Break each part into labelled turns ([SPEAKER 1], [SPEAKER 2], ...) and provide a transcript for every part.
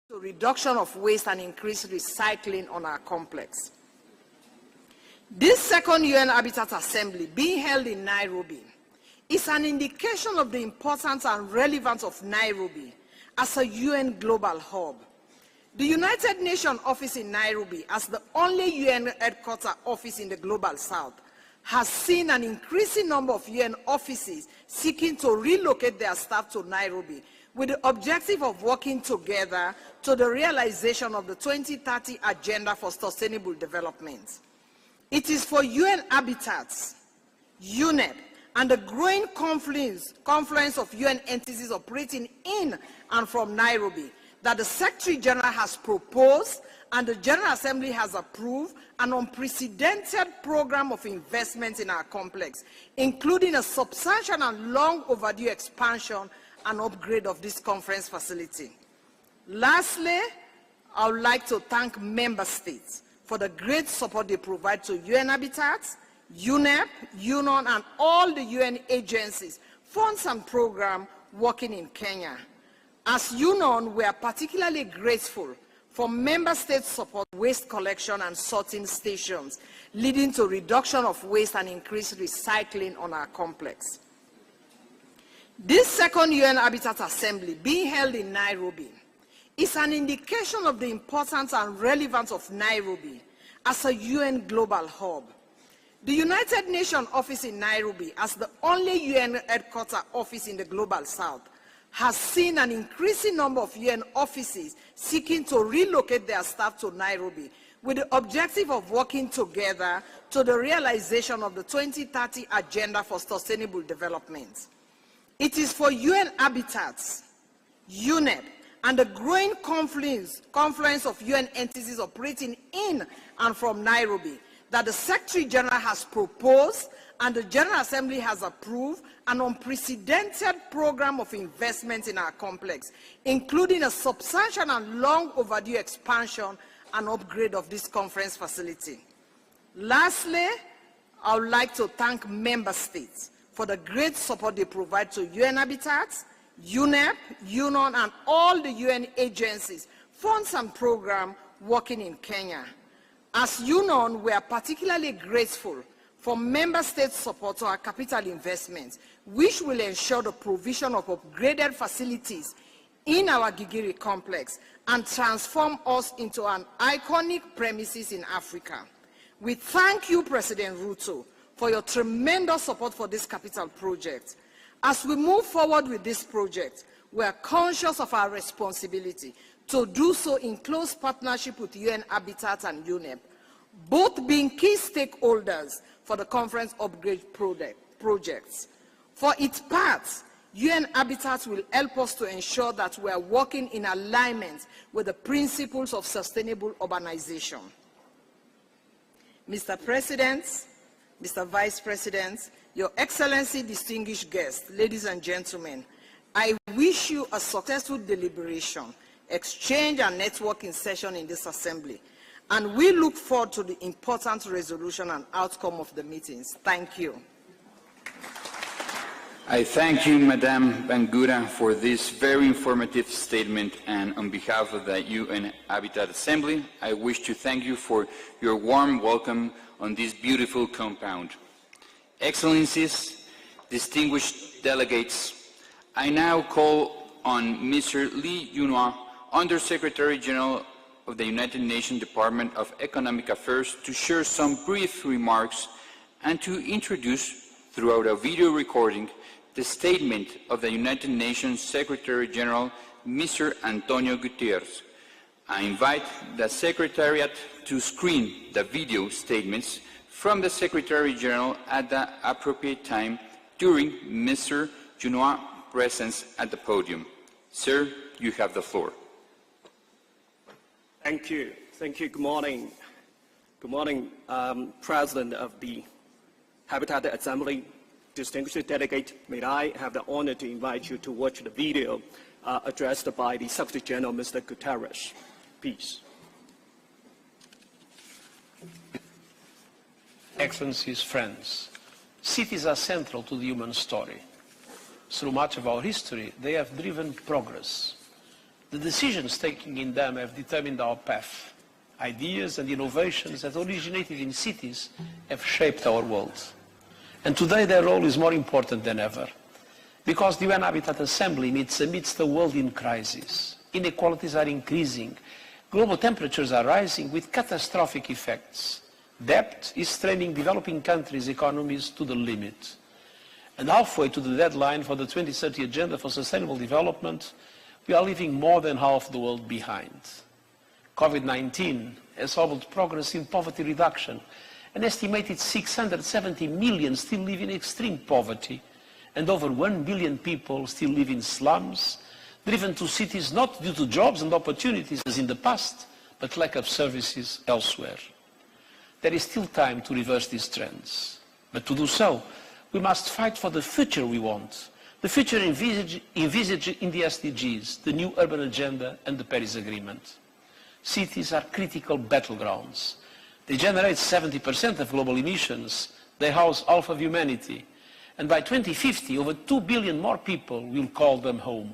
[SPEAKER 1] Reduction of waste and increased recycling on our complex. This second UN Habitat Assembly, being held in Nairobi, is an indication of the importance and relevance of Nairobi as a UN global hub. The United Nations office in Nairobi, as the only UN headquarters office in the global south, has seen an increasing number of UN offices seeking to relocate their staff to Nairobi, with the objective of working together to the realization of the 2030 Agenda for Sustainable Development. It is for UN Habitats, UNEP, and the growing confluence of UN entities operating in and from Nairobi that the Secretary General has proposed and the General Assembly has approved an unprecedented program of investment in our complex, including a substantial and long overdue expansion and upgrade of this conference facility. Lastly, I would like to thank member states for the great support they provide to UN Habitats, UNEP, UNON, and all the UN agencies, funds and programs working in Kenya. As UNON, we are particularly grateful for member states' support waste collection and sorting stations, leading to reduction of waste and increased recycling on our complex. This second UN Habitat Assembly, being held in Nairobi, is an indication of the importance and relevance of Nairobi as a UN global hub. The United Nations office in Nairobi, as the only UN headquarters office in the global south, has seen an increasing number of UN offices seeking to relocate their staff to Nairobi, with the objective of working together to the realization of the 2030 Agenda for Sustainable Development. It is for UN Habitats, UNEP, and the growing confluence of UN entities operating in and from Nairobi that the Secretary General has proposed and the General Assembly has approved an unprecedented program of investment in our complex, including a substantial and long overdue expansion and upgrade of this conference facility. Lastly, I would like to thank member states for the great support they provide to UN Habitats, UNEP, UNON, and all the UN agencies, funds and programs working in Kenya. As UNON, we are particularly grateful for member states' support to our capital investments, which will ensure the provision of upgraded facilities in our Gigiri complex and transform us into an iconic premises in Africa. We thank you, President Ruto, for your tremendous support for this capital project. As we move forward with this project, we are conscious of our responsibility to do so in close partnership with UN Habitat and UNEP, both being key stakeholders for the conference upgrade projects. For its part, UN Habitat will help us to ensure that we are working in alignment with the principles of sustainable urbanization. Mr. President, Mr. Vice President, Your Excellency, distinguished guests, ladies and gentlemen, I wish you a successful deliberation, exchange, and networking session in this assembly, and we look forward to the important resolution and outcome of the meetings. Thank you.
[SPEAKER 2] I thank you, Madame Bangura, for this very informative statement, and on behalf of the UN Habitat Assembly, I wish to thank you for your warm welcome on this beautiful compound. Excellencies, distinguished delegates, I now call on Mr. Lee Yunhua, Under-Secretary General of the United Nations Department of Economic Affairs, to share some brief remarks and to introduce, throughout a video recording, the statement of the United Nations Secretary General, Mr. Antonio Guterres. I invite the Secretariat to screen the video statements from the Secretary General at the appropriate time during Mr. Junwa's presence at the podium. Sir, you have the floor.
[SPEAKER 3] Thank you. Thank you. Good morning. Good morning, President of the Habitat Assembly, distinguished delegate. May I have the honor to invite you to watch the video addressed by the Secretary General, Mr. Guterres. Please.
[SPEAKER 4] Excellencies, friends, cities are central to the human story. Through much of our history, they have driven progress. The decisions taken in them have determined our path. Ideas and innovations that originated in cities have shaped our world. And today their role is more important than ever, because the UN Habitat Assembly meets amidst a world in crisis. Inequalities are increasing, global temperatures are rising with catastrophic effects. Debt is straining developing countries' economies to the limit. And halfway to the deadline for the 2030 Agenda for Sustainable Development, we are leaving more than half the world behind. COVID-19 has hobbled progress in poverty reduction. An estimated 670 million still live in extreme poverty, and over 1 billion people still live in slums, driven to cities not due to jobs and opportunities as in the past, but lack of services elsewhere. There is still time to reverse these trends. But to do so, we must fight for the future we want, the future envisaged in the SDGs, the new urban agenda and the Paris Agreement. Cities are critical battlegrounds. They generate 70% of global emissions. They house half of humanity. And by 2050, over 2 billion more people will call them home.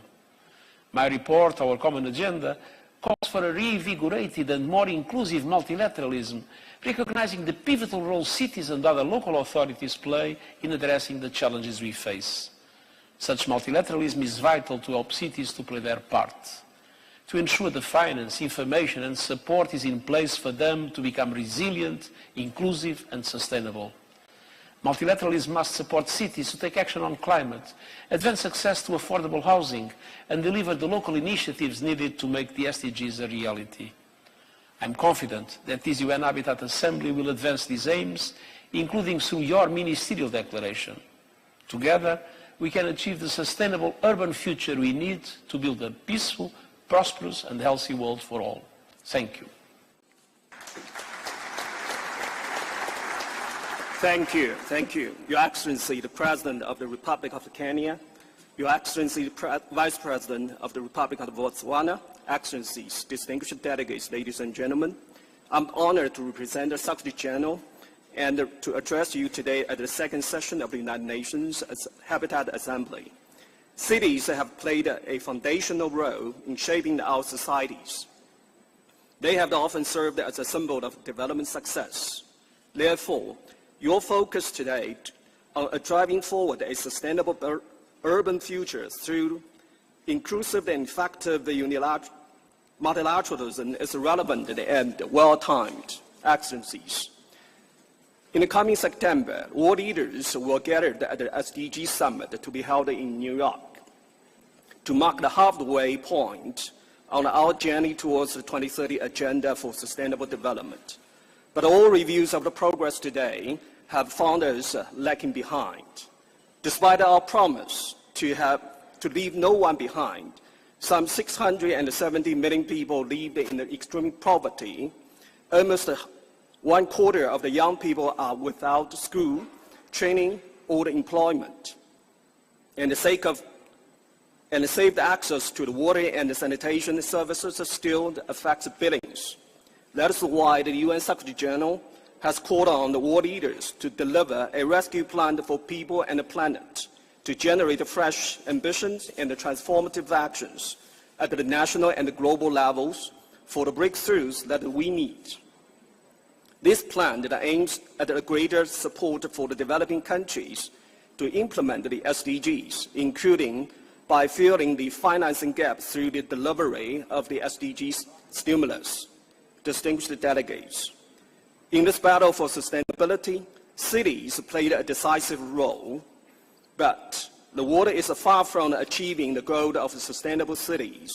[SPEAKER 4] My report, Our Common Agenda, calls for a reinvigorated and more inclusive multilateralism, recognizing the pivotal role cities and other local authorities play in addressing the challenges we face. Such multilateralism is vital to help cities to play their part, to ensure the finance, information and support is in place for them to become resilient, inclusive and sustainable. Multilateralism must support cities to take action on climate, advance access to affordable housing and deliver the local initiatives needed to make the SDGs a reality. I am confident that this UN Habitat Assembly will advance these aims, including through your ministerial declaration. Together, we can achieve the sustainable urban future we need to build a peaceful, prosperous and healthy world for all. Thank you.
[SPEAKER 3] Thank you. Thank you. Your Excellency, the President of the Republic of Kenya, Your Excellency, the Vice President of the Republic of Botswana, Excellencies, distinguished delegates, ladies and gentlemen, I'm honored to represent the Secretary General and to address you today at the second session of the United Nations Habitat Assembly. Cities have played a foundational role in shaping our societies. They have often served as a symbol of development success. Therefore, your focus today on driving forward a sustainable urban future through inclusive and effective multilateralism is relevant and well-timed. Excellencies, in the coming September, world leaders will gather at the SDG Summit to be held in New York to mark the halfway point on our journey towards the 2030 Agenda for Sustainable Development. But all reviews of the progress today have found us lacking behind. Despite our promise to leave no one behind, some 670 million people live in extreme poverty. Almost 1/4 of the young people are without school, training, or employment. And the safe access to the water and the sanitation services still affects billions. That is why the UN Secretary General has called on the world leaders to deliver a rescue plan for people and the planet, to generate fresh ambitions and transformative actions at the national and the global levels for the breakthroughs that we need. This plan that aims at a greater support for the developing countries to implement the SDGs, including by filling the financing gap through the delivery of the SDGs stimulus. Distinguished delegates, in this battle for sustainability, cities played a decisive role, but the world is far from achieving the goal of sustainable cities.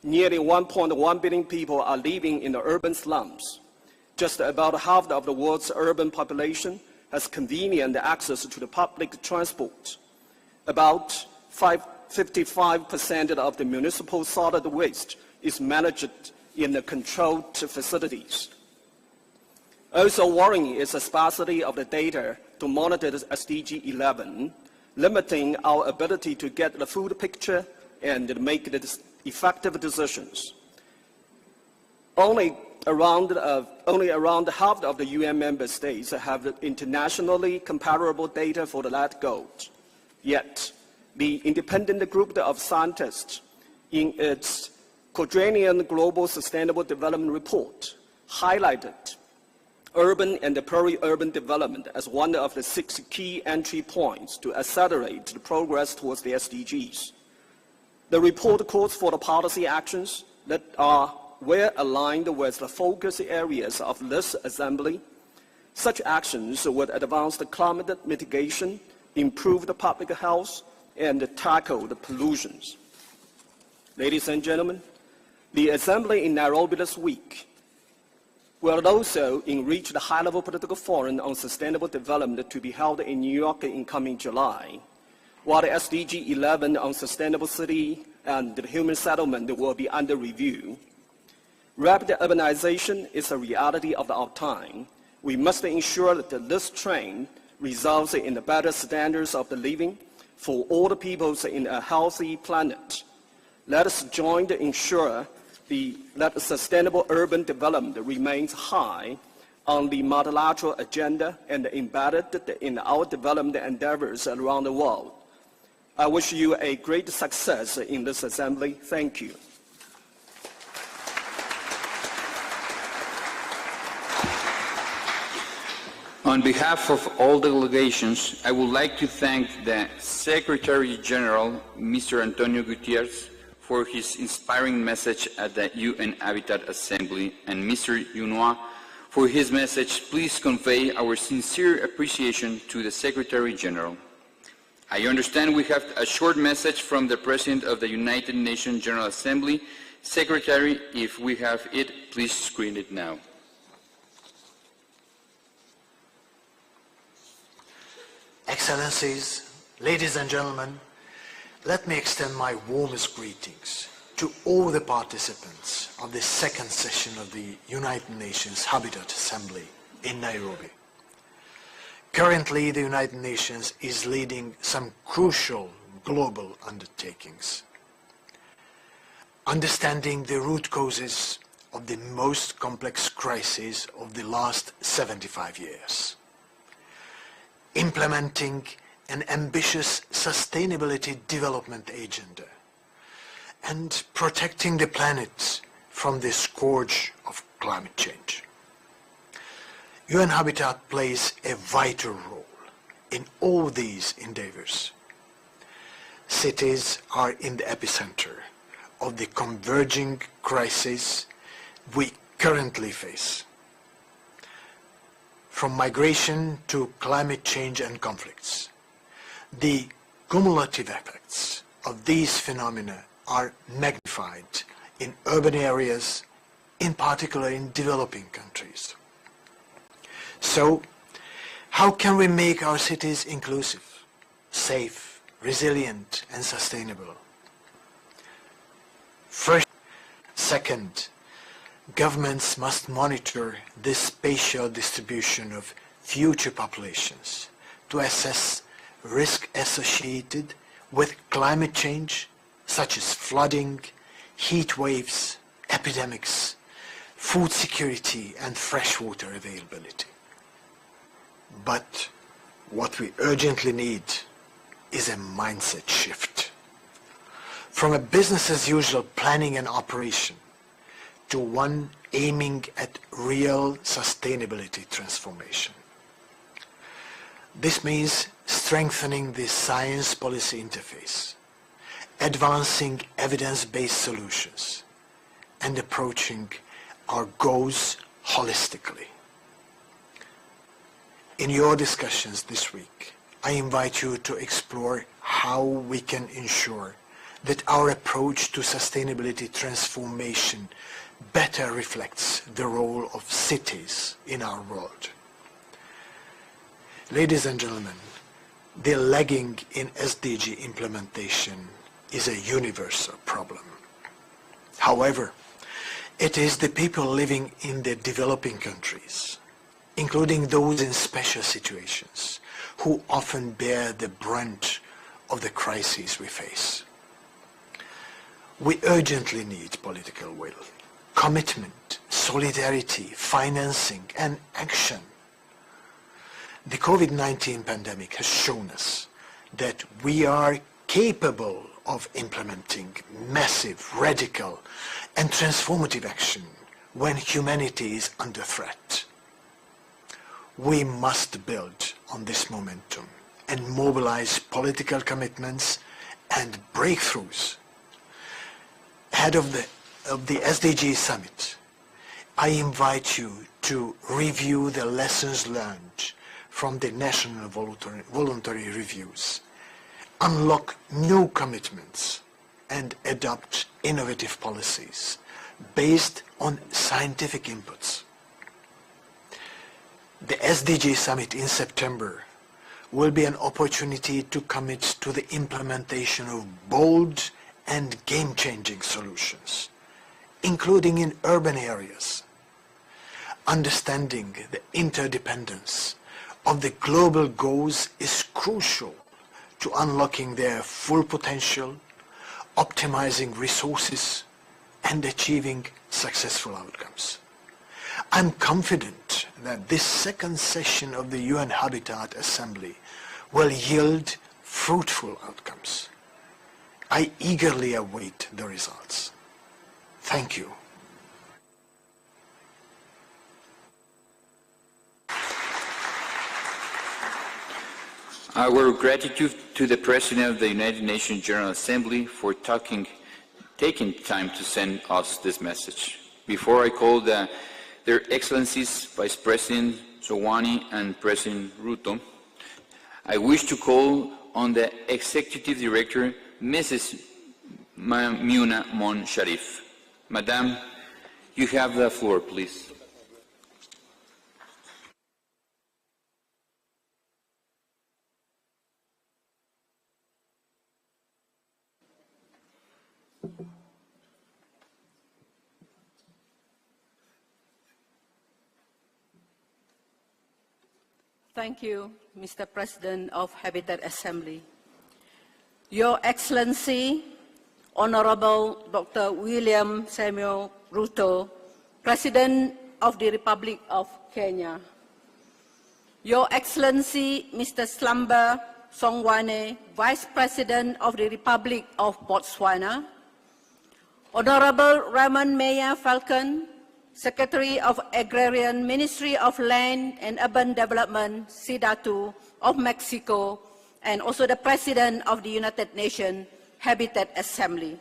[SPEAKER 3] Nearly 1.1 billion people are living in the urban slums. Just about half of the world's urban population has convenient access to the public transport. About 55% of the municipal solid waste is managed in the controlled facilities. Also worrying is the sparsity of the data to monitor the SDG 11, limiting our ability to get the full picture and make the effective decisions. Only around half of the UN member states have internationally comparable data for the lead gold. Yet, the independent group of scientists in its quadrennial Global Sustainable Development Report highlighted urban and peri-urban development as one of the 6 key entry points to accelerate the progress towards the SDGs. The report calls for the policy actions that are well aligned with the focus areas of this assembly. Such actions would advance the climate mitigation, improve the public health, and tackle the pollutions. Ladies and gentlemen, the assembly in Nairobi this week will also enrich the high-level political forum on sustainable development to be held in New York in coming July, while the SDG 11 on sustainable city and the human settlement will be under review. Rapid urbanization is a reality of our time. We must ensure that this trend results in the better standards of the living for all the peoples in a healthy planet. Let us join to ensure that sustainable urban development remains high on the multilateral agenda and embedded in our development endeavors around the world. I wish you a great success in this assembly. Thank you.
[SPEAKER 2] On behalf of all delegations, I would like to thank the Secretary General, Mr. Antonio Gutierrez, for his inspiring message at the UN Habitat Assembly, and Mr. Yunois for his message. Please convey our sincere appreciation to the Secretary General. I understand we have a short message from the President of the United Nations General Assembly. Secretary, if we have it, please screen it now.
[SPEAKER 5] Excellencies, ladies and gentlemen, let me extend my warmest greetings to all the participants of the second session of the United Nations Habitat Assembly in Nairobi. Currently, the United Nations is leading some crucial global undertakings. Understanding the root causes of the most complex crises of the last 75 years. Implementing an ambitious sustainability development agenda and protecting the planet from the scourge of climate change. UN Habitat plays a vital role in all these endeavors. Cities are in the epicenter of the converging crises we currently face. From migration to climate change and conflicts, the cumulative effects of these phenomena are magnified in urban areas, in particular in developing countries. So, how can we make our cities inclusive, safe, resilient, and sustainable? First, second, governments must monitor the spatial distribution of future populations to assess risk associated with climate change, such as flooding, heat waves, epidemics, food security, and freshwater availability. But what we urgently need is a mindset shift. From a business-as-usual planning and operation to one aiming at real sustainability transformation. This means strengthening the science policy interface, advancing evidence-based solutions, and approaching our goals holistically. In your discussions this week, I invite you to explore how we can ensure that our approach to sustainability transformation better reflects the role of cities in our world. Ladies and gentlemen, the lagging in SDG implementation is a universal problem. However, it is the people living in the developing countries, including those in special situations, who often bear the brunt of the crises we face. We urgently need political will, commitment, solidarity, financing, and action. The COVID-19 pandemic has shown us that we are capable of implementing massive, radical, and transformative action when humanity is under threat. We must build on this momentum and mobilize political commitments and breakthroughs. Ahead of the SDG Summit, I invite you to review the lessons learned from the national voluntary reviews, unlock new commitments, and adopt innovative policies based on scientific inputs. The SDG Summit in September will be an opportunity to commit to the implementation of bold and game-changing solutions, including in urban areas. Understanding the interdependence of the global goals is crucial to unlocking their full potential, optimizing resources, and achieving successful outcomes. I'm confident that this second session of the UN Habitat Assembly will yield fruitful outcomes. I eagerly await the results. Thank you.
[SPEAKER 2] Our gratitude to the President of the United Nations General Assembly for taking time to send us this message. Before I call their Excellencies Vice President Sowani and President Ruto, I wish to call on the Executive Director, Mrs. Muna Mon Sharif. Madam, you have the floor, please.
[SPEAKER 6] Thank you, Mr. President of Habitat Assembly. Your Excellency, Honorable Dr. William Samuel Ruto, President of the Republic of Kenya. Your Excellency, Mr. Slamba Songwane, Vice President of the Republic of Botswana. Honorable Ramon Meya Falcon, Secretary of Agrarian Ministry of Land and Urban Development, SIDATU, of Mexico, and also the President of the United Nations Habitat Assembly.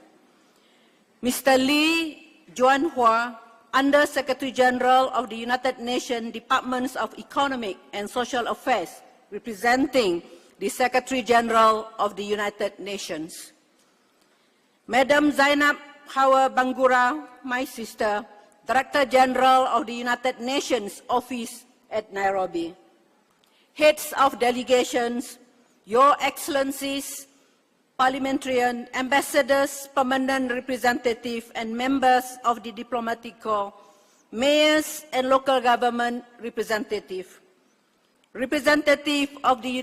[SPEAKER 6] Mr. Lee Juanhua, Under Secretary General of the United Nations Departments of Economic and Social Affairs, representing the Secretary General of the United Nations. Madam Zainab Hawa Bangura, my sister, Director General of the United Nations Office at Nairobi. Heads of delegations, Your Excellencies, parliamentarian, ambassadors, permanent representatives, and members of the diplomatic corps, mayors and local government representatives, representatives of the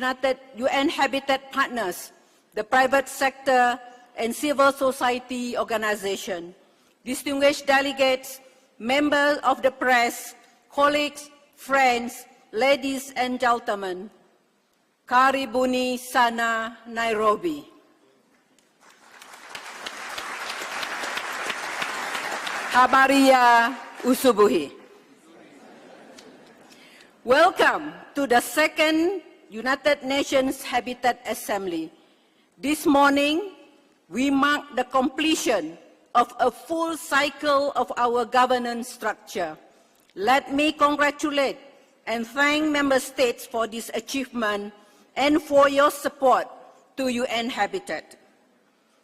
[SPEAKER 6] UN Habitat Partners, the private sector, and civil society organizations, distinguished delegates, members of the press, colleagues, friends, ladies and gentlemen, Karibuni sana Nairobi. Habari ya usubuhi. Welcome to the second United Nations Habitat Assembly. This morning, we mark the completion of a full cycle of our governance structure. Let me congratulate and thank Member States for this achievement and for your support to UN Habitat.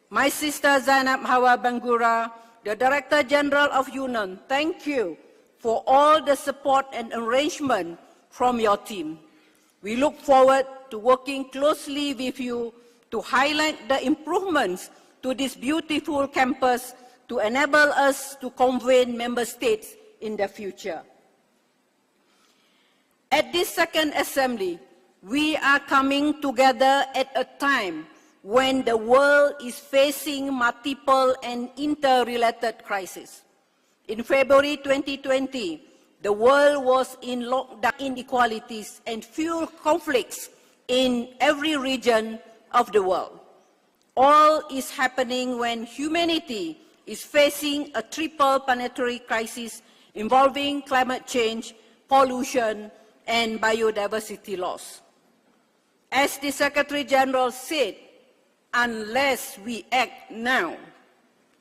[SPEAKER 6] My sister Zainab Hawa Bangura, the Director General of UNON, thank you for all the support and arrangement from your team. We look forward to working closely with you to highlight the improvements to this beautiful campus to enable us to convene Member States in the future. At this second assembly, we are coming together at a time when the world is facing multiple and interrelated crises. In February 2020, the world was in lockdown. Inequalities and fuel conflicts in every region of the world. All is happening when humanity is facing a triple planetary crisis involving climate change, pollution, and biodiversity loss. As the Secretary General said, unless we act now,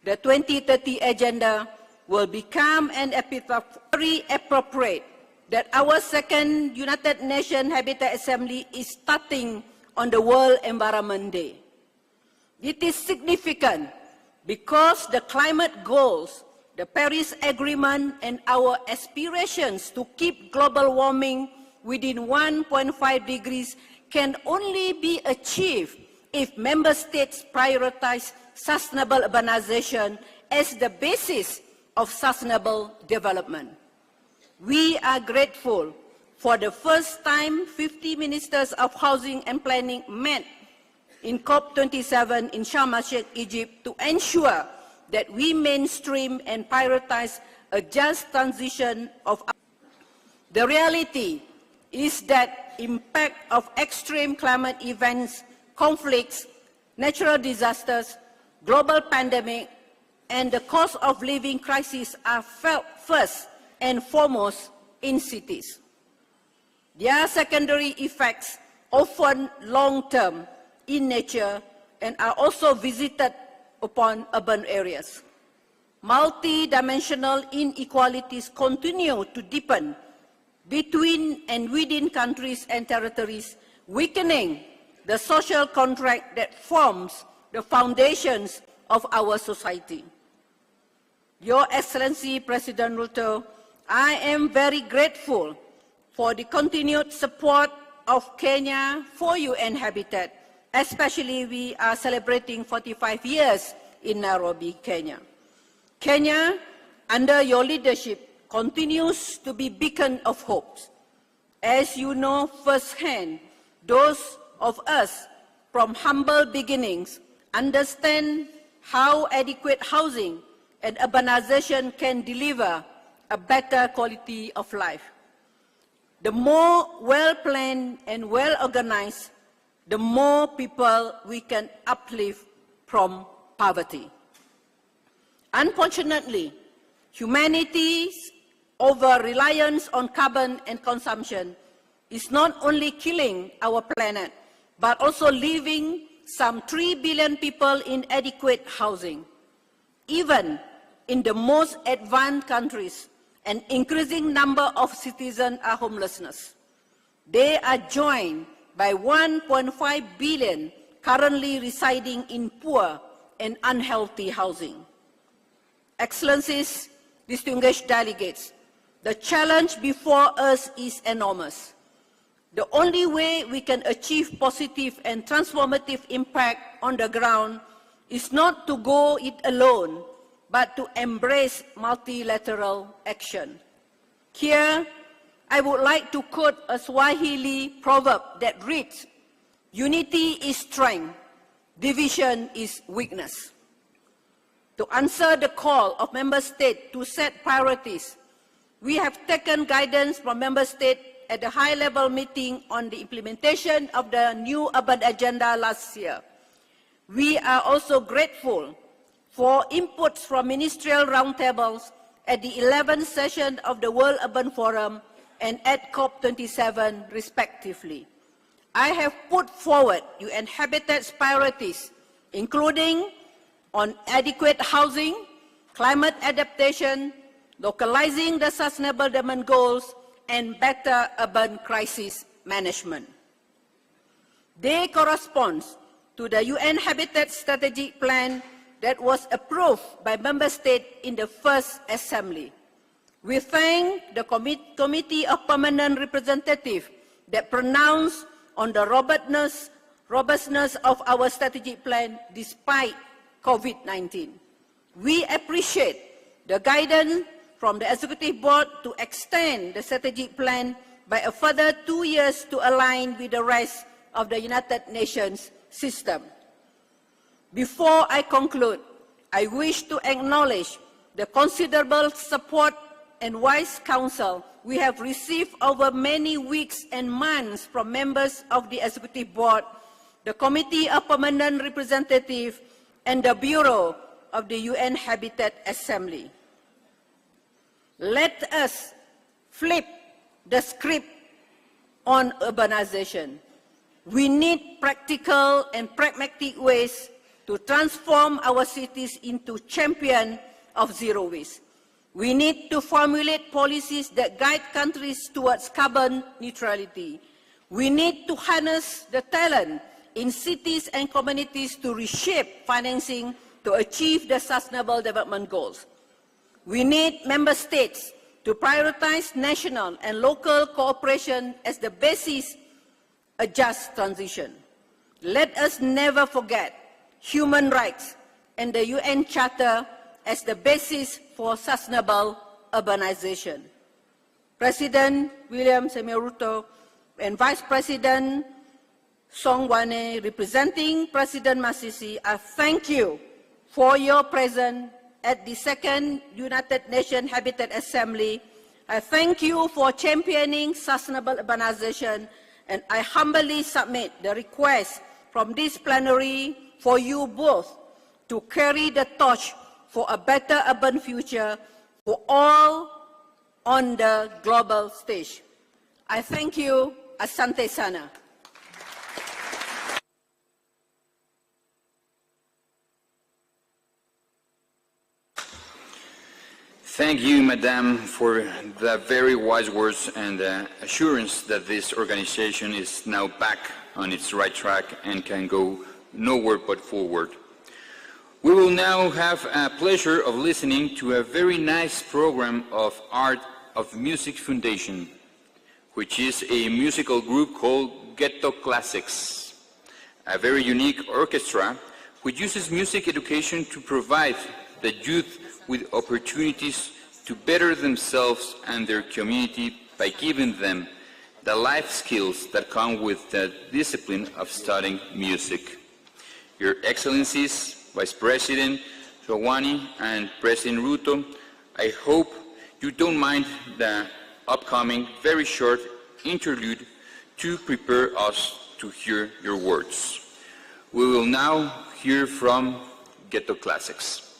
[SPEAKER 6] the 2030 Agenda will become an epitaph. Very appropriate that our second United Nations Habitat Assembly is starting on the World Environment Day. It is significant because the climate goals, the Paris Agreement, and our aspirations to keep global warming within 1.5 degrees can only be achieved if member states prioritize sustainable urbanization as the basis of sustainable development. We are grateful for the first time 50 ministers of housing and planning met in COP27 in Sharm el-Sheikh, Egypt, to ensure that we mainstream and prioritize a just transition of. The reality is that impact of extreme climate events, conflicts, natural disasters, global pandemic, and the cost of living crisis are felt first and foremost in cities. Their secondary effects, often long-term in nature, and are also visited upon urban areas. Multi-dimensional inequalities continue to deepen between and within countries and territories, weakening the social contract that forms the foundations of our society. Your Excellency, President Ruto, I am very grateful for the continued support of Kenya for UN Habitat, especially we are celebrating 45 years in Nairobi, Kenya. Kenya, under your leadership, continues to be a beacon of hope. As you know firsthand, those of us from humble beginnings understand how adequate housing and urbanization can deliver a better quality of life. The more well-planned and well-organized, the more people we can uplift from poverty. Unfortunately, humanity's over-reliance on carbon and consumption is not only killing our planet, but also leaving some 3 billion people in inadequate housing. Even in the most advanced countries, an increasing number of citizens are homelessness. They are joined by 1.5 billion currently residing in poor and unhealthy housing. Excellencies, distinguished delegates, the challenge before us is enormous. The only way we can achieve positive and transformative impact on the ground is not to go it alone, but to embrace multilateral action. Here, I would like to quote a Swahili proverb that reads, "Unity is strength, division is weakness." To answer the call of member states to set priorities, we have taken guidance from member states at the high-level meeting on the implementation of the new urban agenda last year. We are also grateful for inputs from ministerial roundtables at the 11th session of the World Urban Forum and at COP27, respectively. I have put forward UN Habitat's priorities, including on adequate housing, climate adaptation, localizing the Sustainable Development Goals, and better urban crisis management. They correspond to the UN Habitat Strategic Plan that was approved by member states in the first assembly. We thank the Committee of Permanent Representatives that pronounced on the robustness of our strategic plan despite COVID-19. We appreciate the guidance from the Executive Board to extend the strategic plan by a further 2 years to align with the rest of the United Nations system. Before I conclude, I wish to acknowledge the considerable support and wise counsel we have received over many weeks and months from members of the Executive Board, the Committee of Permanent Representatives, and the Bureau of the UN Habitat Assembly. Let us flip the script on urbanization. We need practical and pragmatic ways to transform our cities into champions of zero waste. We need to formulate policies that guide countries towards carbon neutrality. We need to harness the talent in cities and communities to reshape financing to achieve the Sustainable Development Goals. We need member states to prioritize national and local cooperation as the basis a just transition. Let us never forget human rights and the UN Charter as the basis for sustainable urbanization. President William Samuel Ruto and Vice President Song Wane, representing President Masisi, I thank you for your presence at the second United Nations Habitat Assembly. I thank you for championing sustainable urbanization, and I humbly submit the request from this plenary for you both to carry the torch for a better urban future for all on the global stage. I thank you. Asante Sana.
[SPEAKER 2] Thank you, Madam, for the very wise words and the assurance that this organization is now back on its right track and can go nowhere but forward. We will now have a pleasure of listening to a very nice program of Art of Music Foundation, which is a musical group called Ghetto Classics, a very unique orchestra which uses music education to provide the youth with opportunities to better themselves and their community by giving them the life skills that come with the discipline of studying music. Your Excellencies, Vice President Shawani and President Ruto, I hope you don't mind the upcoming very short interlude to prepare us to hear your words. We will now hear from Ghetto Classics.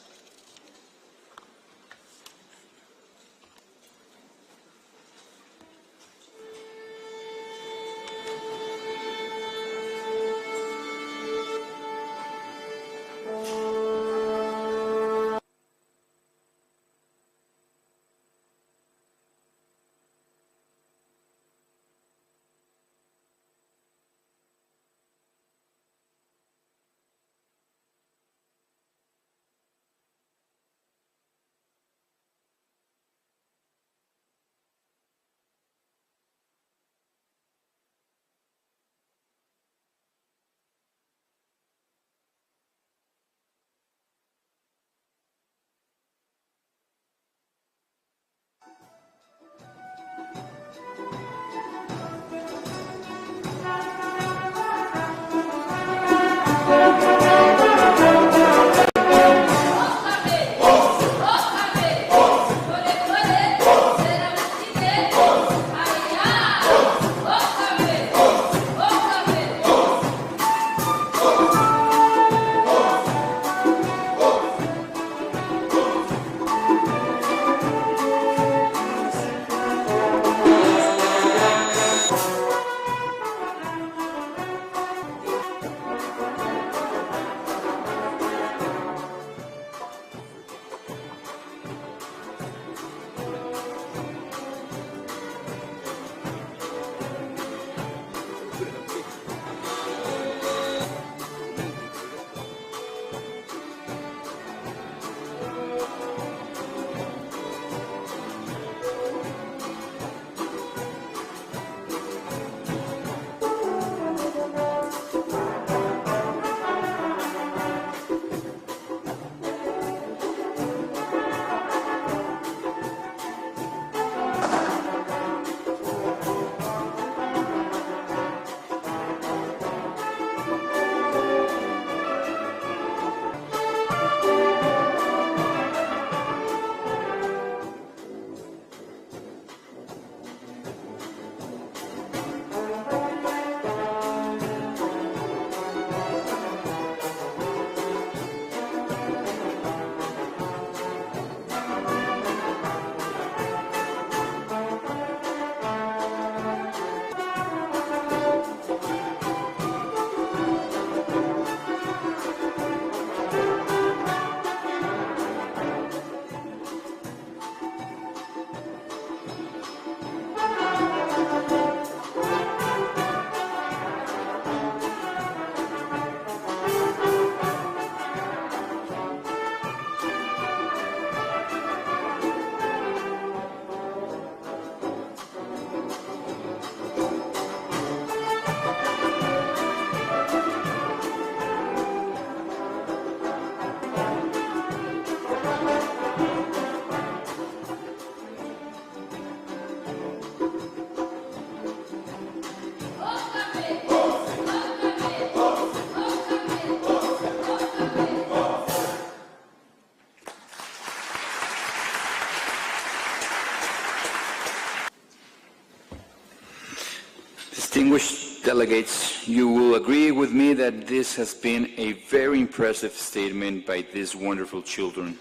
[SPEAKER 2] Distinguished delegates, you will agree with me that this has been a very impressive statement by these wonderful children.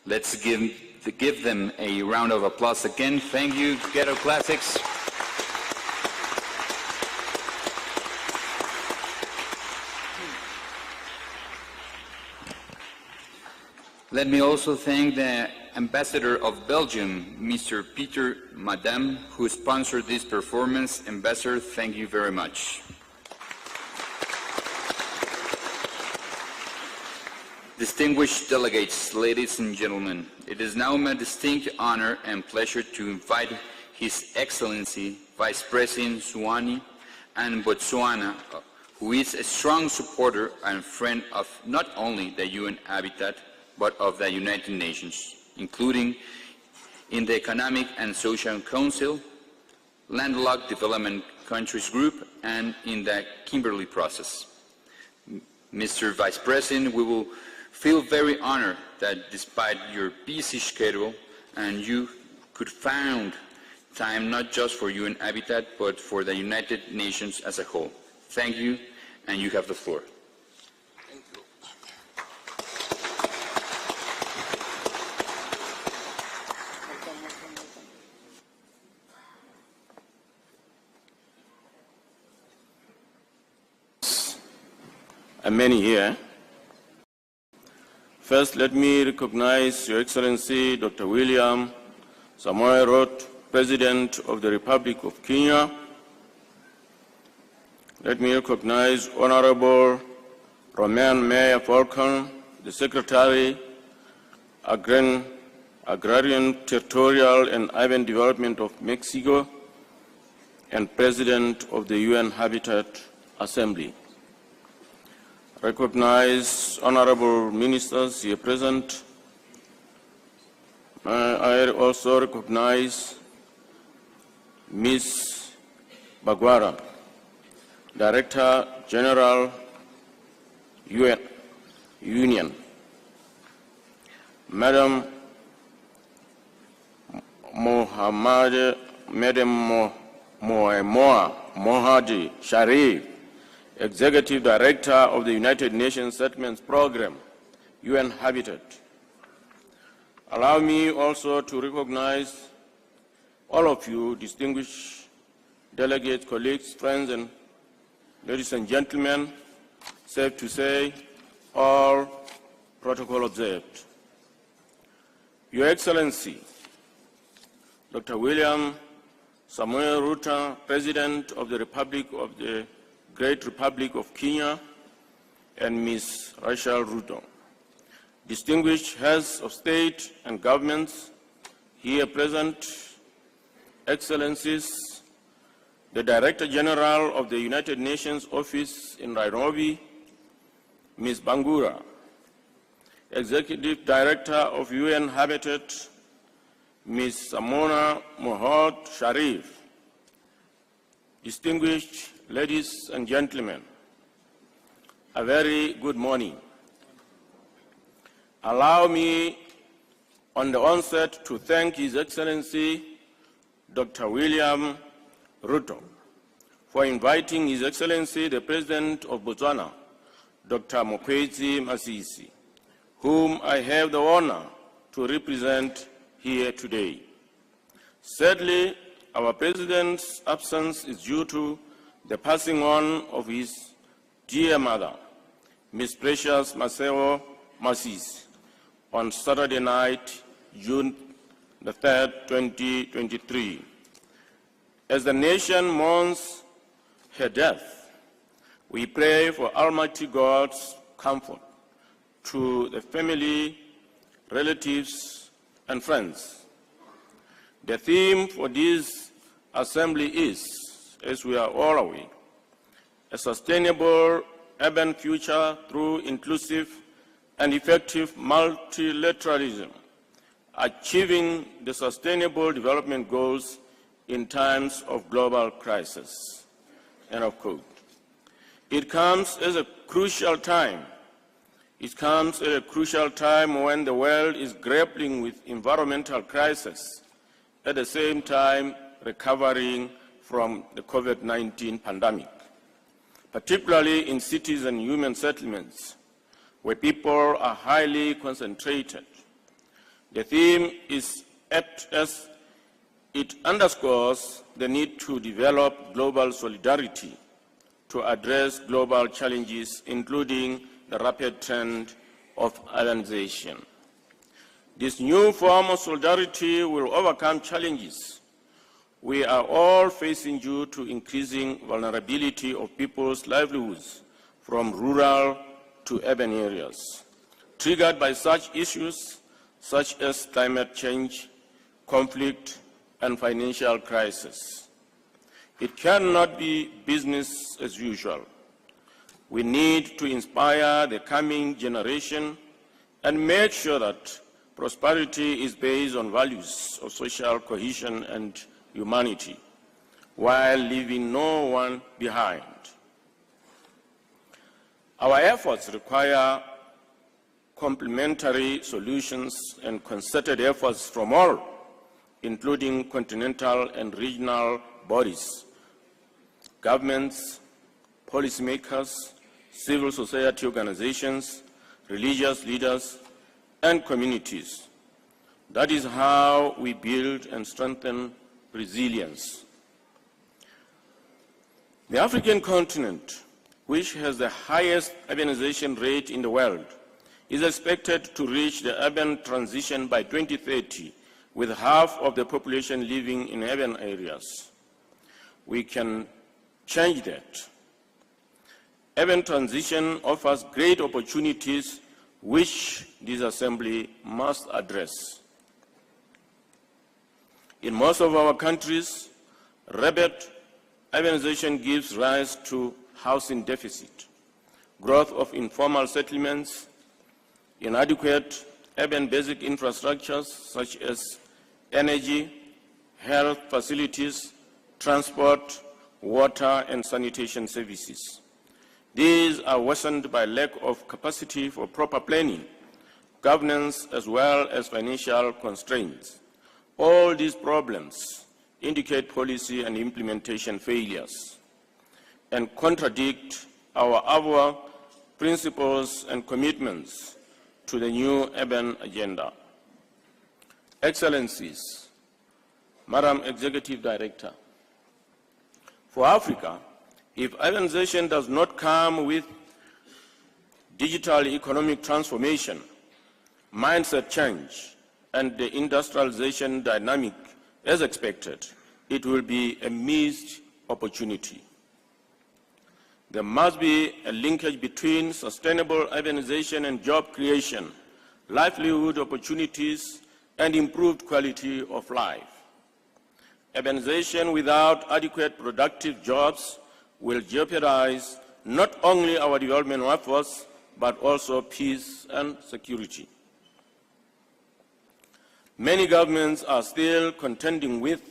[SPEAKER 2] Let's give them a round of applause again. Thank you, Ghetto Classics. Let me also thank the Ambassador of Belgium, Mr. Peter Madame, who sponsored this performance. Ambassador, thank you very much. Distinguished delegates, ladies and gentlemen, it is now my distinct honor and pleasure to invite His Excellency Vice President Zwane and Botswana, who is a strong supporter and friend of not only the UN Habitat, but of the United Nations, including in the Economic and Social Council, Landlocked Development Countries Group, and in the Kimberley process. Mr. Vice President, we will feel very honored that despite your busy schedule, and you could find time not just for UN Habitat, but for the United Nations as a whole. Thank you, and you have the floor.
[SPEAKER 7] And many here. First, let me recognize Your Excellency Dr. William Samoei Ruto, President of the Republic of Kenya. Let me recognize Honorable Romain Mayor Falcon, the Secretary, Agrarian, Territorial and Urban Development of Mexico, and President of the UN Habitat Assembly. Recognize honorable ministers here present. I also recognize Ms. Bagwara, Director General Union. Madam Mohadi Sharif, Executive Director of the United Nations Settlements Program, UN Habitat. Allow me also to recognize all of you, distinguished delegates, colleagues, friends, and ladies and gentlemen, safe to say, all protocol observed. Your Excellency, Dr. William Samoei Ruto, President of the Great Republic of Kenya, and Ms. Rachel Ruto, distinguished heads of state and governments here present, Excellencies, the Director General of the United Nations Office in Nairobi, Ms. Bangura, Executive Director of UN Habitat, Ms. Samona Mohad Sharif, distinguished ladies and gentlemen, a very good morning. Allow me on the onset to thank His Excellency Dr. William Ruto for inviting His Excellency the President of Botswana, Dr. Mokwetsi Masisi, whom I have the honor to represent here today. Sadly, our President's absence is due to the passing on of his dear mother, Ms. Precious Maseo Masisi, on Saturday night, June the 3rd, 2023. As the nation mourns her death, we pray for Almighty God's comfort to the family, relatives, and friends. The theme for this assembly is, as we are all aware, a sustainable urban future through inclusive and effective multilateralism, achieving the Sustainable Development Goals in times of global crisis. End of quote. It comes at a crucial time. It comes at a crucial time when the world is grappling with environmental crisis, at the same time recovering from the COVID-19 pandemic, particularly in cities and human settlements, where people are highly concentrated. The theme is apt as it underscores the need to develop global solidarity to address global challenges, including the rapid trend of urbanization. This new form of solidarity will overcome challenges we are all facing due to increasing vulnerability of people's livelihoods from rural to urban areas, triggered by such issues such as climate change, conflict, and financial crisis. It cannot be business as usual. We need to inspire the coming generation and make sure that prosperity is based on values of social cohesion and humanity, while leaving no one behind. Our efforts require complementary solutions and concerted efforts from all, including continental and regional bodies, governments, policymakers, civil society organizations, religious leaders, and communities. That is how we build and strengthen resilience. The African continent, which has the highest urbanization rate in the world, is expected to reach the urban transition by 2030, with half of the population living in urban areas. We can change that. Urban transition offers great opportunities which this assembly must address. In most of our countries, rapid urbanization gives rise to housing deficit, growth of informal settlements, inadequate urban basic infrastructures such as energy, health facilities, transport, water, and sanitation services. These are worsened by lack of capacity for proper planning, governance, as well as financial constraints. All these problems indicate policy and implementation failures and contradict our other principles and commitments to the new urban agenda. Excellencies, Madam Executive Director, for Africa, if urbanization does not come with digital economic transformation, mindset change, and the industrialization dynamic as expected, it will be a missed opportunity. There must be a linkage between sustainable urbanization and job creation, livelihood opportunities, and improved quality of life. Urbanization without adequate productive jobs will jeopardize not only our development efforts, but also peace and security. Many governments are still contending with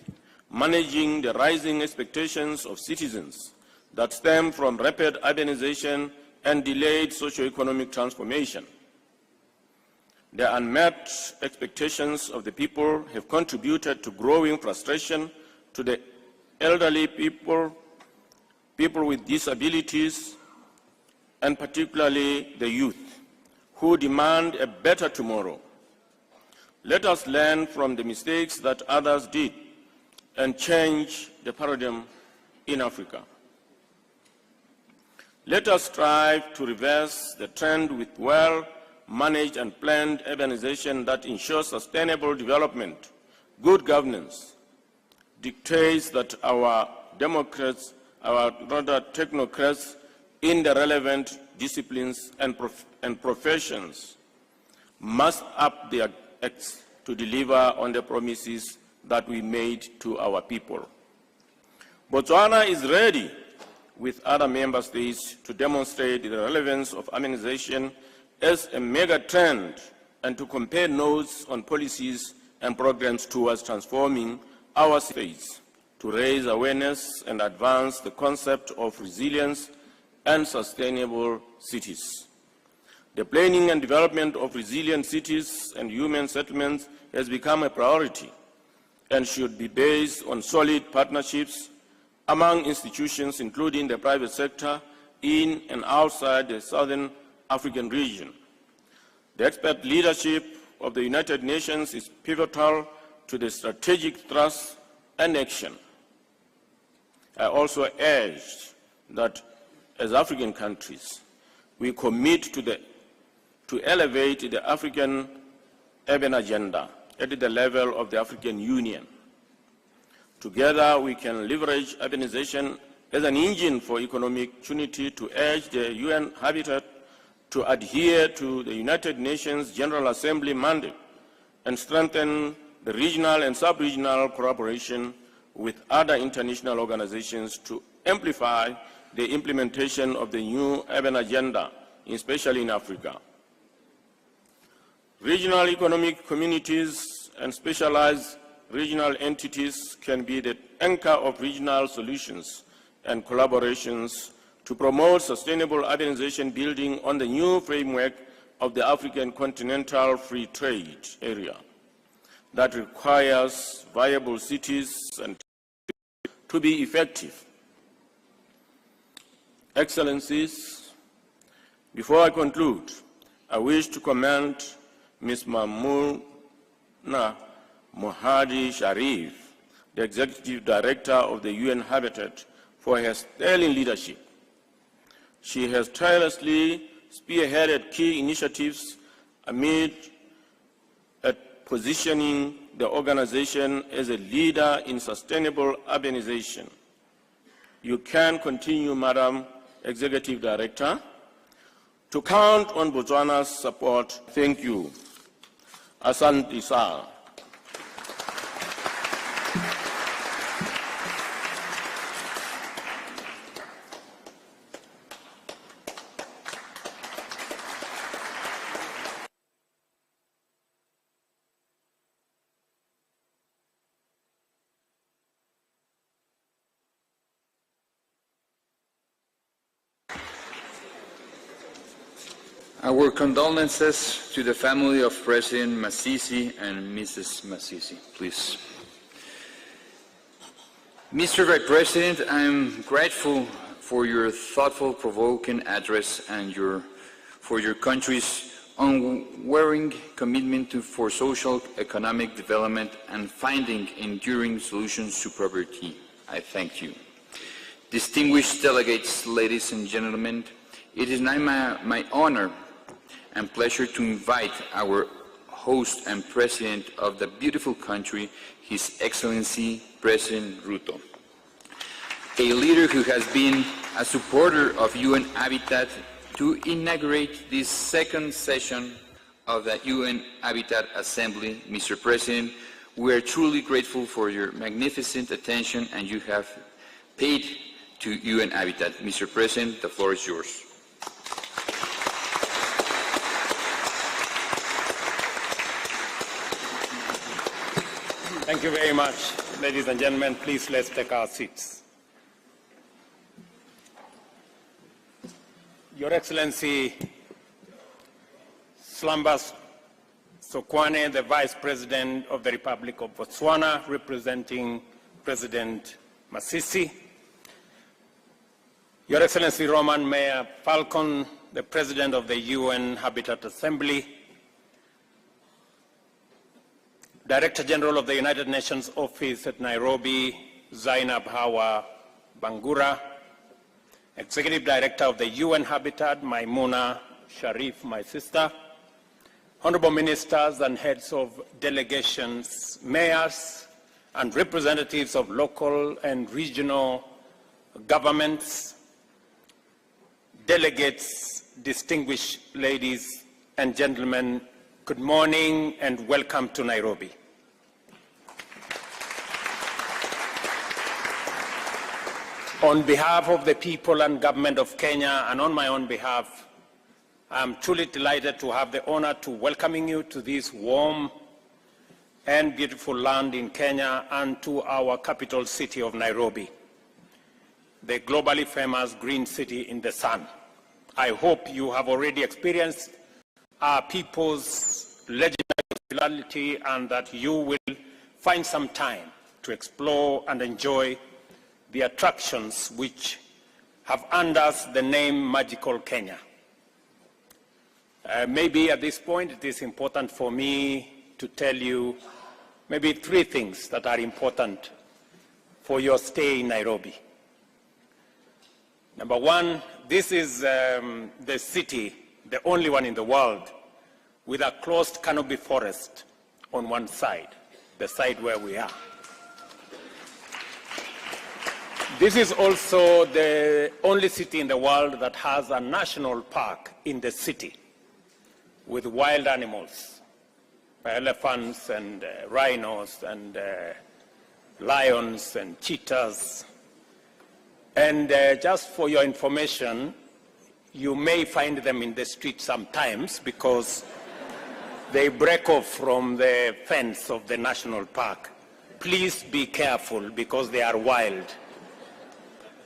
[SPEAKER 7] managing the rising expectations of citizens that stem from rapid urbanization and delayed socio-economic transformation. The unmet expectations of the people have contributed to growing frustration to the elderly people, people with disabilities, and particularly the youth, who demand a better tomorrow. Let us learn from the mistakes that others did and change the paradigm in Africa. Let us strive to reverse the trend with well-managed and planned urbanization that ensures sustainable development. Good governance dictates that our technocrats in the relevant disciplines and professions must up their acts to deliver on the promises that we made to our people. Botswana is ready with other member states to demonstrate the relevance of urbanization as a mega trend and to compare notes on policies and programs towards transforming our states, to raise awareness and advance the concept of resilience and sustainable cities. The planning and development of resilient cities and human settlements has become a priority and should be based on solid partnerships among institutions, including the private sector, in and outside the Southern African region. The expert leadership of the United Nations is pivotal to the strategic thrust and action. I also urge that as African countries, we commit to elevate the African urban agenda at the level of the African Union. Together, we can leverage urbanization as an engine for economic unity to urge the UN Habitat to adhere to the United Nations General Assembly mandate and strengthen the regional and sub-regional cooperation with other international organizations to amplify the implementation of the new urban agenda, especially in Africa. Regional economic communities and specialized regional entities can be the anchor of regional solutions and collaborations to promote sustainable urbanization building on the new framework of the African Continental Free Trade Area that requires viable cities and to be effective. Excellencies, before I conclude, I wish to commend Ms. Mamouna Mohadi Sharif, the Executive Director of the UN Habitat, for her sterling leadership. She has tirelessly spearheaded key initiatives amid positioning the organization as a leader in sustainable urbanization. You can continue, Madam Executive Director, to count on Botswana's support. Thank you. Asante sana.
[SPEAKER 2] Our condolences to the family of President Masisi and Mrs. Masisi, please. Mr. Vice President, I'm grateful for your thoughtful, provoking address and for your country's unwavering commitment for social, economic development and finding enduring solutions to poverty. I thank you. Distinguished delegates, ladies and gentlemen, it is now my honor and pleasure to invite our host and president of the beautiful country, His Excellency President Ruto, a leader who has been a supporter of UN Habitat, to inaugurate this second session of the UN Habitat Assembly. Mr. President, we are truly grateful for your magnificent attention and you have paid to UN Habitat. Mr. President, the floor is yours.
[SPEAKER 8] Thank you very much, ladies and gentlemen. Please, let's take our seats. Your Excellency Slambas Sokwane, the Vice President of the Republic of Botswana, representing President Masisi. Your Excellency Roman Mayor Falcon, the President of the UN Habitat Assembly. Director General of the United Nations Office at Nairobi, Zainab Hawa Bangura. Executive Director of the UN Habitat, Maimouna Sharif, my sister. Honorable Ministers and Heads of Delegations, Mayors and representatives of local and regional governments, delegates, distinguished ladies and gentlemen, good morning and welcome to Nairobi. On behalf of the people and government of Kenya and on my own behalf, I'm truly delighted to have the honor to welcoming you to this warm and beautiful land in Kenya and to our capital city of Nairobi, the globally famous green city in the sun. I hope you have already experienced our people's legendary hospitality and that you will find some time to explore and enjoy the attractions which have earned us the name Magical Kenya. Maybe at this point it is important for me to tell you maybe 3 things that are important for your stay in Nairobi. Number 1, this is the city, the only one in the world, with a closed canopy forest on one side, the side where we are. This is also the only city in the world that has a national park in the city with wild animals, elephants and rhinos and lions and cheetahs. And just for your information, you may find them in the street sometimes because they break off from the fence of the national park. Please be careful because they are wild.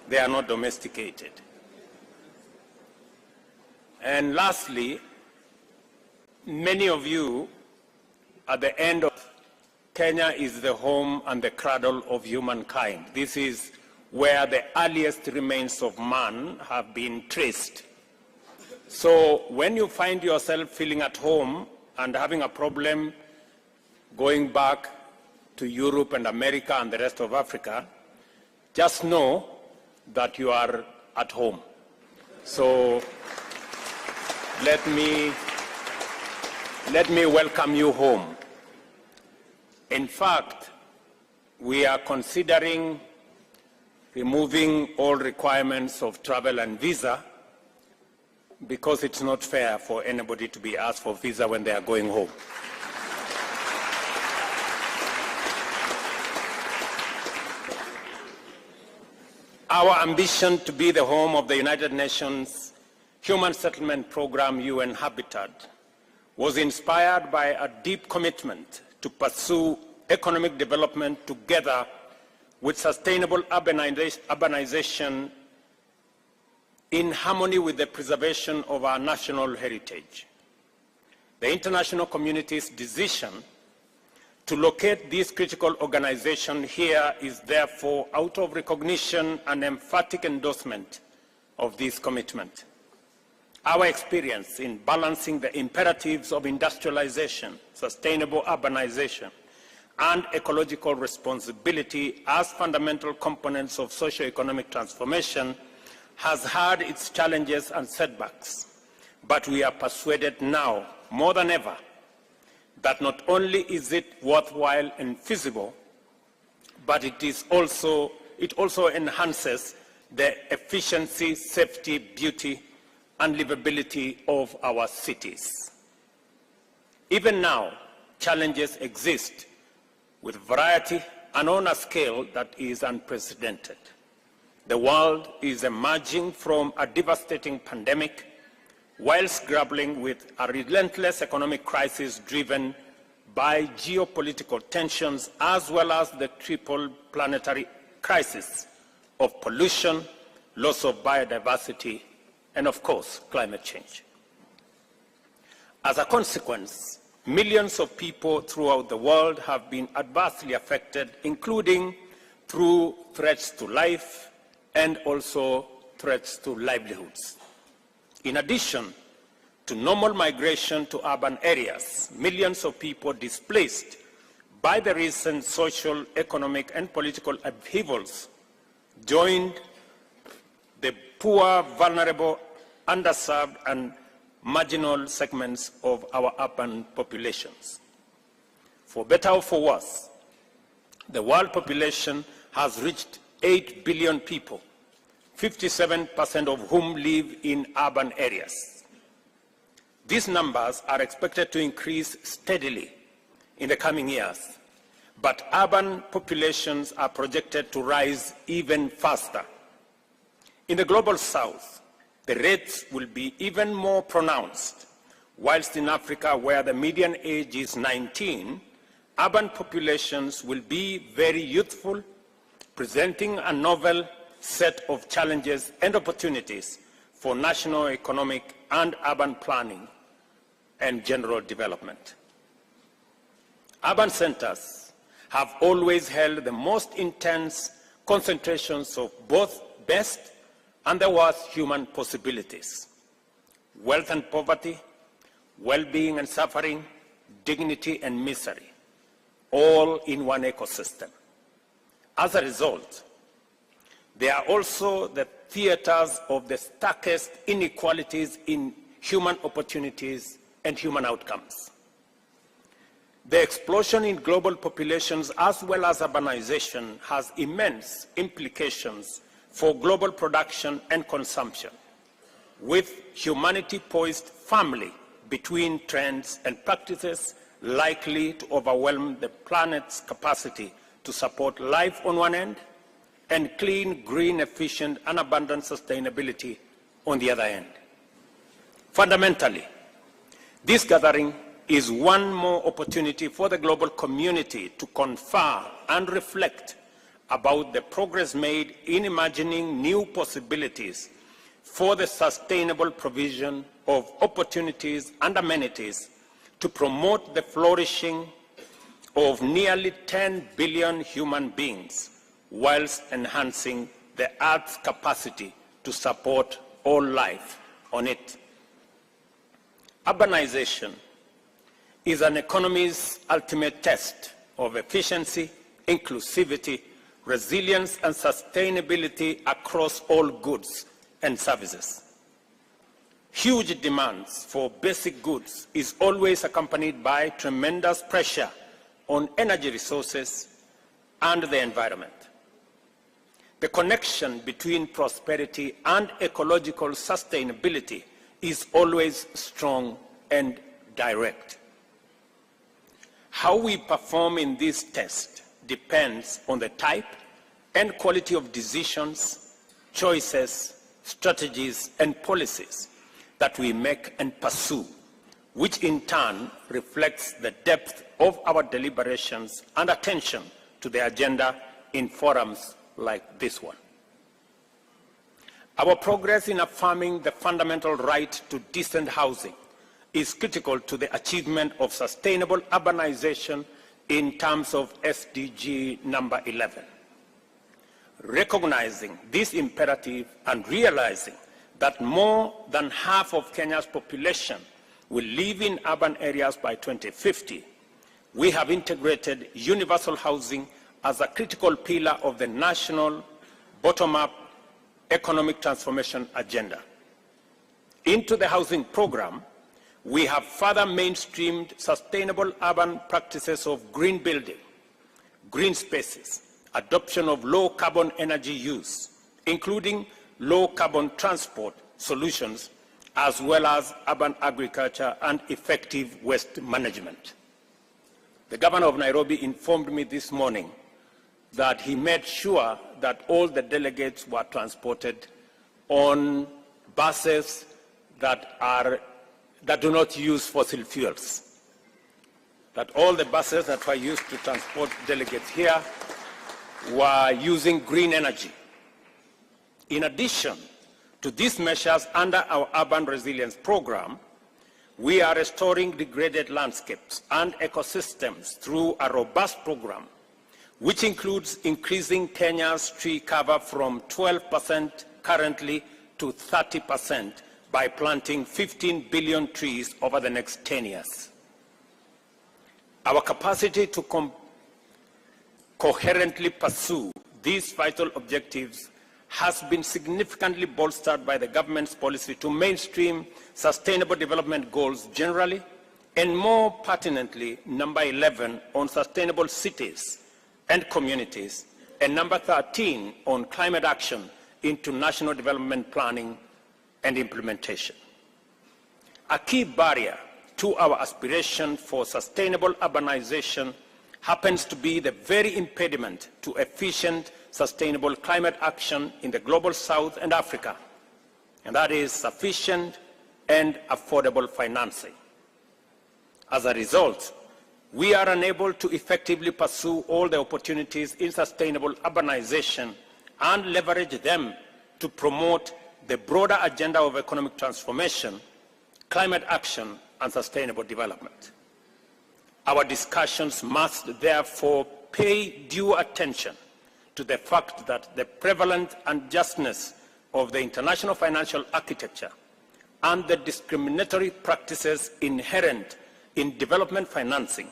[SPEAKER 8] They are not domesticated. And lastly, many of you, at the end of Kenya is the home and the cradle of humankind. This is where the earliest remains of man have been traced. So when you find yourself feeling at home and having a problem going back to Europe and America and the rest of Africa, just know that you are at home. So let me welcome you home. In fact, we are considering removing all requirements of travel and visa because it's not fair for anybody to be asked for visa when they are going home. Our ambition to be the home of the United Nations Human Settlement Program, UN Habitat, was inspired by a deep commitment to pursue economic development together with sustainable urbanization in harmony with the preservation of our national heritage. The international community's decision to locate this critical organization here is therefore out of recognition and emphatic endorsement of this commitment. Our experience in balancing the imperatives of industrialization, sustainable urbanization, and ecological responsibility as fundamental components of socio-economic transformation has had its challenges and setbacks. But we are persuaded now, more than ever, that not only is it worthwhile and feasible, but it also enhances the efficiency, safety, beauty, and livability of our cities. Even now, challenges exist with variety and on a scale that is unprecedented. The world is emerging from a devastating pandemic whilst grappling with a relentless economic crisis driven by geopolitical tensions as well as the triple planetary crisis of pollution, loss of biodiversity, and of course, climate change. As a consequence, millions of people throughout the world have been adversely affected, including through threats to life and also threats to livelihoods. In addition to normal migration to urban areas, millions of people displaced by the recent social, economic, and political upheavals joined the poor, vulnerable, underserved, and marginal segments of our urban populations. For better or for worse, the world population has reached 8 billion people, 57% of whom live in urban areas. These numbers are expected to increase steadily in the coming years, but urban populations are projected to rise even faster. In the global south, the rates will be even more pronounced, whilst in Africa, where the median age is 19, urban populations will be very youthful, presenting a novel set of challenges and opportunities for national economic and urban planning and general development. Urban centers have always held the most intense concentrations of both best and the worst human possibilities: wealth and poverty, well-being and suffering, dignity and misery, all in one ecosystem. As a result, they are also the theaters of the starkest inequalities in human opportunities and human outcomes. The explosion in global populations as well as urbanization has immense implications for global production and consumption, with humanity poised firmly between trends and practices likely to overwhelm the planet's capacity to support life on one end and clean, green, efficient, and abundant sustainability on the other end. Fundamentally, this gathering is one more opportunity for the global community to confer and reflect about the progress made in imagining new possibilities for the sustainable provision of opportunities and amenities to promote the flourishing of nearly 10 billion human beings, whilst enhancing the Earth's capacity to support all life on it. Urbanization is an economy's ultimate test of efficiency, inclusivity, resilience, and sustainability across all goods and services. Huge demands for basic goods is always accompanied by tremendous pressure on energy resources and the environment. The connection between prosperity and ecological sustainability is always strong and direct. How we perform in this test depends on the type and quality of decisions, choices, strategies, and policies that we make and pursue, which in turn reflects the depth of our deliberations and attention to the agenda in forums like this one. Our progress in affirming the fundamental right to decent housing is critical to the achievement of sustainable urbanization in terms of SDG number 11. Recognizing this imperative and realizing that more than half of Kenya's population will live in urban areas by 2050, we have integrated universal housing as a critical pillar of the national bottom-up economic transformation agenda. Into the housing program, we have further mainstreamed sustainable urban practices of green building, green spaces, adoption of low-carbon energy use, including low-carbon transport solutions, as well as urban agriculture and effective waste management. The governor of Nairobi informed me this morning that he made sure that all the delegates were transported on buses that do not use fossil fuels. That all the buses that were used to transport delegates here were using green energy. In addition to these measures under our urban resilience program, we are restoring degraded landscapes and ecosystems through a robust program, which includes increasing Kenya's tree cover from 12% currently to 30% by planting 15 billion trees over the next 10 years. Our capacity to coherently pursue these vital objectives has been significantly bolstered by the government's policy to mainstream sustainable development goals generally, and more pertinently, number 11 on sustainable cities and communities, and number 13 on climate action into national development planning and implementation. A key barrier to our aspiration for sustainable urbanization happens to be the very impediment to efficient, sustainable climate action in the global South and Africa, and that is sufficient and affordable financing. As a result, we are unable to effectively pursue all the opportunities in sustainable urbanization and leverage them to promote the broader agenda of economic transformation, climate action, and sustainable development. Our discussions must therefore pay due attention to to the fact that the prevalent unjustness of the international financial architecture and the discriminatory practices inherent in development financing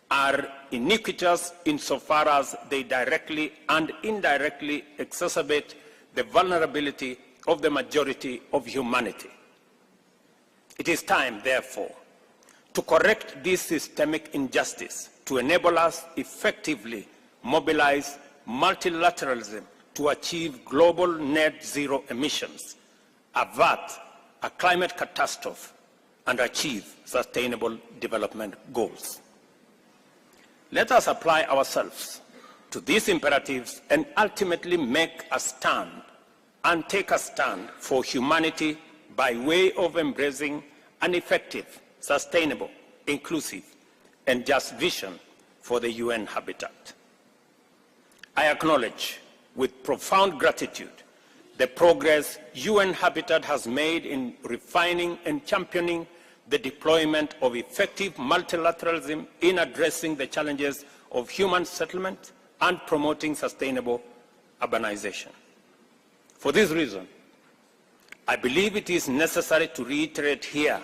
[SPEAKER 8] are iniquitous insofar as they directly and indirectly exacerbate the vulnerability of the majority of humanity. It is time, therefore, to correct this systemic injustice to enable us effectively mobilize multilateralism to achieve global net zero emissions, avert a climate catastrophe, and achieve sustainable development goals. Let us apply ourselves to these imperatives and ultimately make a stand and take a stand for humanity by way of embracing an effective, sustainable, inclusive, and just vision for the UN habitat. I acknowledge with profound gratitude the progress UN Habitat has made in refining and championing the deployment of effective multilateralism in addressing the challenges of human settlement and promoting sustainable urbanization. For this reason, I believe it is necessary to reiterate here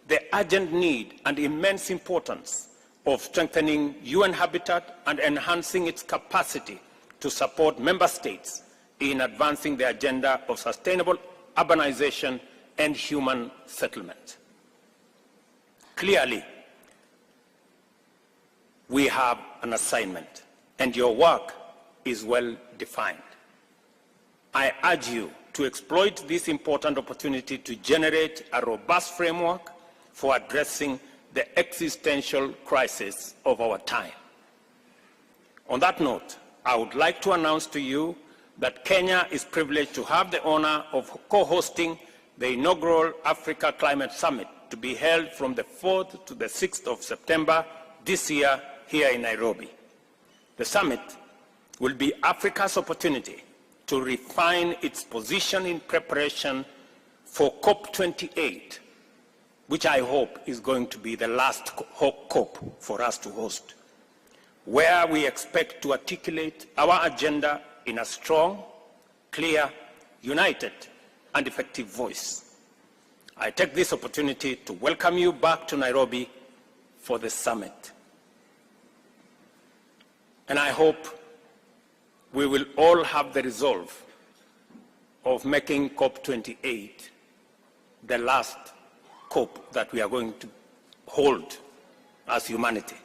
[SPEAKER 8] the urgent need and immense importance of strengthening UN Habitat and enhancing its capacity to support member states in advancing the agenda of sustainable urbanization and human settlement. Clearly, we have an assignment, and your work is well defined. I urge you to exploit this important opportunity to generate a robust framework for addressing the existential crisis of our time. On that note, I would like to announce to you that Kenya is privileged to have the honor of co-hosting the inaugural Africa Climate Summit to be held from the 4th to the 6th of September this year here in Nairobi. The summit will be Africa's opportunity to refine its position in preparation for COP28, which I hope is going to be the last COP for us to host, where we expect to articulate our agenda in a strong, clear, united, and effective voice. I take this opportunity to welcome you back to Nairobi for the summit. And I hope we will all have the resolve of making COP28 the last COP that we are going to hold as humanity.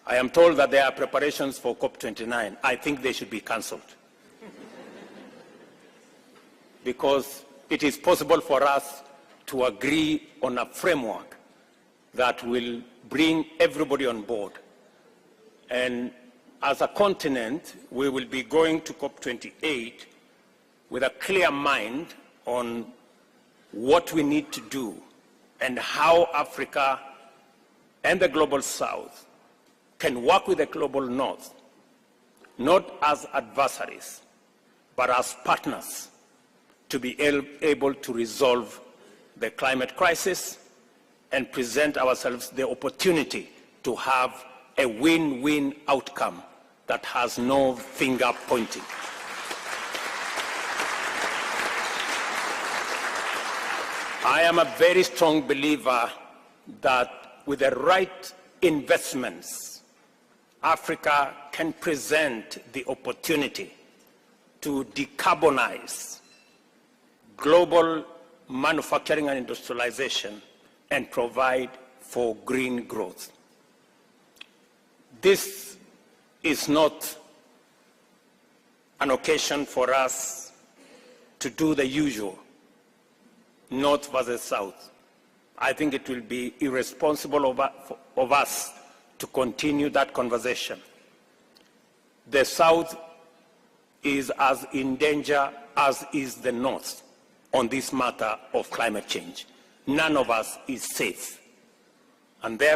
[SPEAKER 8] I am told that there are preparations for COP29. I think they should be cancelled. Because it is possible for us to agree on a framework that will bring everybody on board. And as a continent, we will be going to COP28 with a clear mind on what we need to do and how Africa and the Global South can work with the Global North, not as adversaries, but as partners to be able to resolve the climate crisis and present ourselves the opportunity to have a win-win outcome that has no finger pointing. I am a very strong believer that with the right investments, Africa can present the opportunity to decarbonize global manufacturing and industrialization and provide for green growth. This is not an occasion for us to do the usual, North versus South. I think it will be irresponsible of us to continue that conversation. The South is as in danger as is the North on this matter of climate change. None of us is safe. And therefore,